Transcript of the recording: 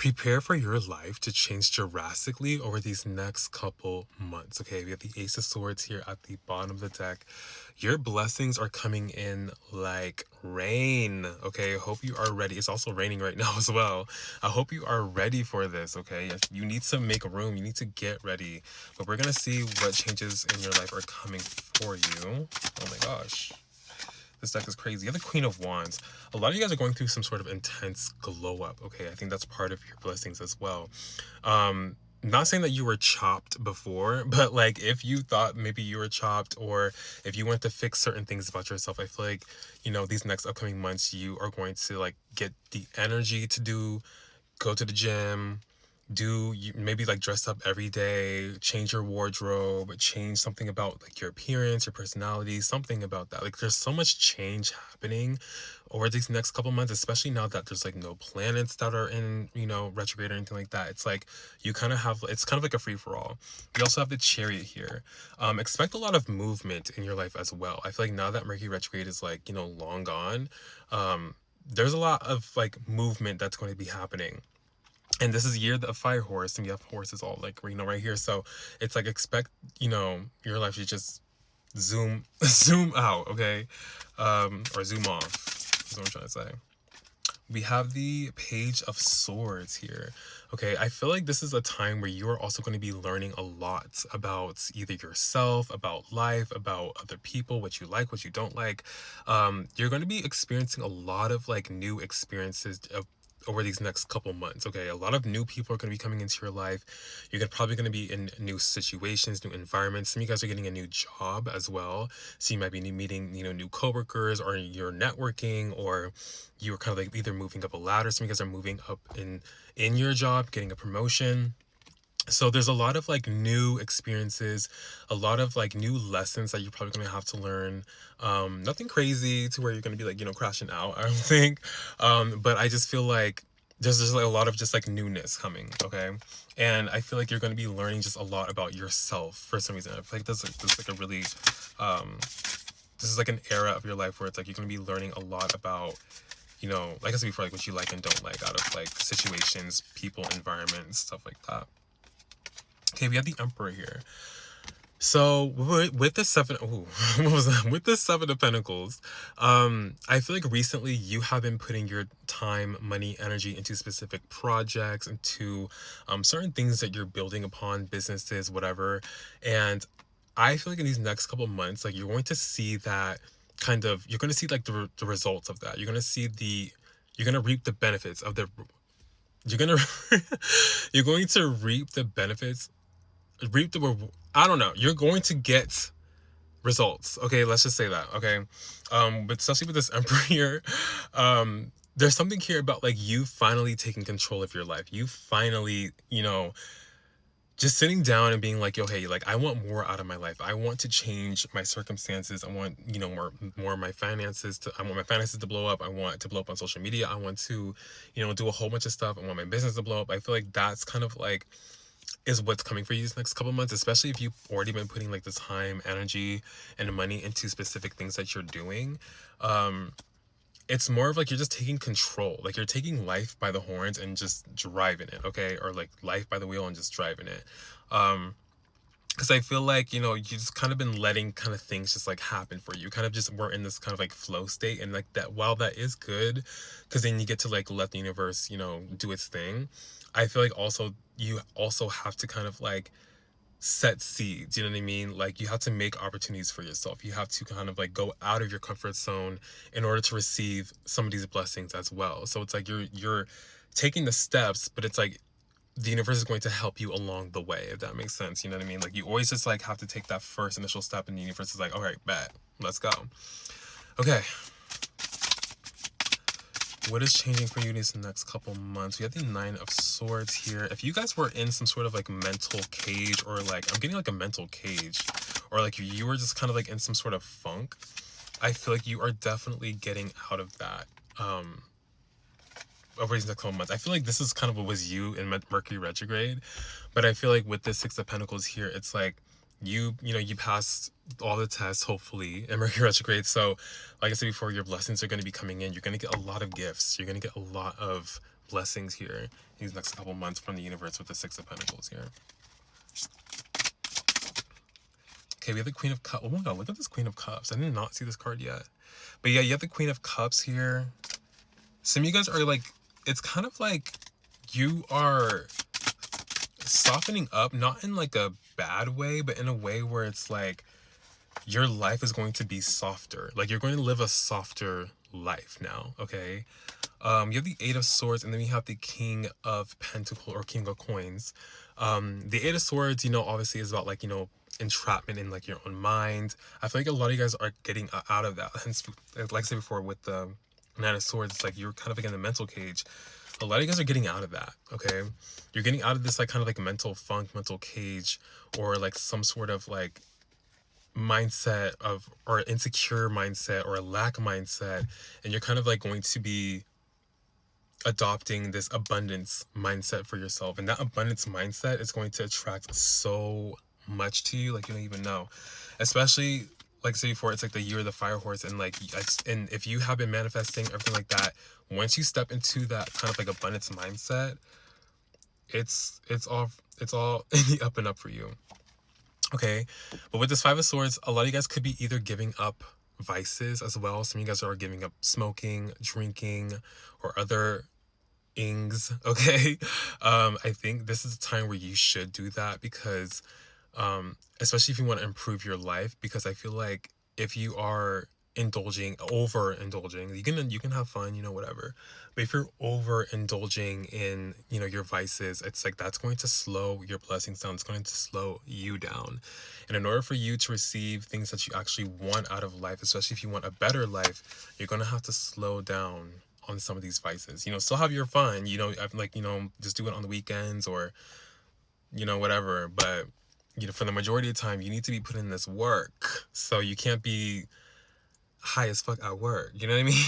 Prepare for your life to change drastically over these next couple months. Okay, we have the Ace of Swords here at the bottom of the deck. Your blessings are coming in like rain. Okay, hope you are ready. It's also raining right now as well. I hope you are ready for this. Okay, you need to make room, you need to get ready. But we're gonna see what changes in your life are coming for you. Oh my gosh. This deck is crazy. You have the Queen of Wands. A lot of you guys are going through some sort of intense glow up. Okay, I think that's part of your blessings as well. Not saying that you were chopped before, but like if you thought maybe you were chopped, or if you want to fix certain things about yourself, I feel like, these next upcoming months you are going to like get the energy to go to the gym, do you maybe like dress up every day, change your wardrobe, change something about like your appearance, your personality, something about that. Like there's so much change happening over these next couple months, especially now that there's like no planets that are in, retrograde or anything like that. It's like you kind of have, it's kind of like a free-for-all. You also have the Chariot here. Expect a lot of movement in your life as well. I feel like now that Mercury retrograde is like, long gone, there's a lot of like movement that's going to be happening. And this is year of fire horse, and you have horses all like right here. So it's like expect your life to just zoom out, okay, or zoom off. That's what I'm trying to say. We have the Page of Swords here. Okay, I feel like this is a time where you are also going to be learning a lot about either yourself, about life, about other people, what you like, what you don't like. You're going to be experiencing a lot of like new experiences over these next couple months. Okay, a lot of new people are going to be coming into your life. You're probably going to be in new situations, new environments. Some of you guys are getting a new job as well, so you might be meeting new coworkers, or you're networking, or you're kind of like either moving up a ladder. Some of you guys are moving up in your job, getting a promotion. So there's a lot of like new experiences, a lot of like new lessons that you're probably going to have to learn. Nothing crazy to where you're going to be like, crashing out, I don't think. But I just feel like there's just like a lot of just like newness coming. Okay. And I feel like you're going to be learning just a lot about yourself for some reason. I feel like this like a really, this is like an era of your life where it's like you're going to be learning a lot about, like I said before, like what you like and don't like out of like situations, people, environment, stuff like that. Okay, we have the Emperor here. So with the seven, ooh, what was that? With the Seven of Pentacles, I feel like recently you have been putting your time, money, energy into specific projects, into certain things that you're building upon, businesses, whatever. And I feel like in these next couple months, like you're going to see that you're going to see like the results of that. You're going to reap the benefits of you're going to, you're going to reap the benefits I don't know. You're going to get results. Okay, let's just say that. Okay, but especially with this Emperor here, there's something here about like you finally taking control of your life. You finally, just sitting down and being like, yo, hey, like I want more out of my life. I want to change my circumstances. I want, more of my finances I want my finances to blow up. I want to blow up on social media. I want to, do a whole bunch of stuff. I want my business to blow up. I feel like that's kind of like is what's coming for you these next couple months, especially if you've already been putting like the time, energy, and money into specific things that you're doing. It's more of like you're just taking control, like you're taking life by the horns and just driving it, okay, or like life by the wheel and just driving it. Because I feel like you just kind of been letting kind of things just like happen for you. Kind of just were in this kind of like flow state, and like that, while that is good, because then you get to like let the universe do its thing. I feel like also you also have to kind of like set seeds, you know what I mean? Like you have to make opportunities for yourself. You have to kind of like go out of your comfort zone in order to receive some of these blessings as well. So it's like you're taking the steps, but it's like the universe is going to help you along the way, if that makes sense. You know what I mean? Like you always just like have to take that first initial step, and the universe is like, all right, bet, let's go. Okay, what is changing for you these next couple months? We have the Nine of Swords here. If you guys were in some sort of like mental cage, or like I'm getting like a mental cage, or like you were just kind of like in some sort of funk, I feel like you are definitely getting out of that over these next couple months. I feel like this is kind of what was you in Mercury retrograde, but I feel like with the Six of Pentacles here, it's like you passed all the tests, hopefully, in Mercury retrograde. So like I said before, your blessings are going to be coming in. You're going to get a lot of gifts. You're going to get a lot of blessings here these next couple months from the universe with the Six of Pentacles here. Okay, we have the Queen of Cups. Oh my god, look at this Queen of Cups. I did not see this card yet. But yeah, you have the Queen of Cups here. Some of you guys are like, it's kind of like you are softening up, not in like a bad way, but in a way where it's like your life is going to be softer. Like you're going to live a softer life now, okay? You have the Eight of Swords, and then we have the King of Pentacles or King of Coins. The Eight of Swords, you know, obviously is about like, you know, entrapment in like your own mind. I feel like a lot of you guys are getting out of that. Hence, like I said before, with the Nine of Swords, it's like you're kind of like in the mental cage. A lot of you guys are getting out of that, okay? You're getting out of this like kind of like mental funk, mental cage, or like some sort of like mindset of, or insecure mindset or a lack mindset, and you're kind of like going to be adopting this abundance mindset for yourself. And that abundance mindset is going to attract so much to you, like you don't even know. Especially, like I said before, it's like the year of the fire horse, and like, and if you have been manifesting everything like that, once you step into that kind of like abundance mindset, it's all in the up and up for you. Okay, but with this Five of Swords, a lot of you guys could be either giving up vices as well. Some of you guys are giving up smoking, drinking, or other ings. Okay, I think this is a time where you should do that, because especially if you want to improve your life, because I feel like if you are overindulging, you can have fun, you know, whatever, but if you're overindulging in, you know, your vices, it's like that's going to slow your blessings down. It's going to slow you down, and in order for you to receive things that you actually want out of life, especially if you want a better life, you're going to have to slow down on some of these vices. You know, still have your fun, you know, like, you know, just do it on the weekends, or, you know, whatever, but, you know, for the majority of the time, you need to be putting this work. So you can't be high as fuck at work. You know what I mean?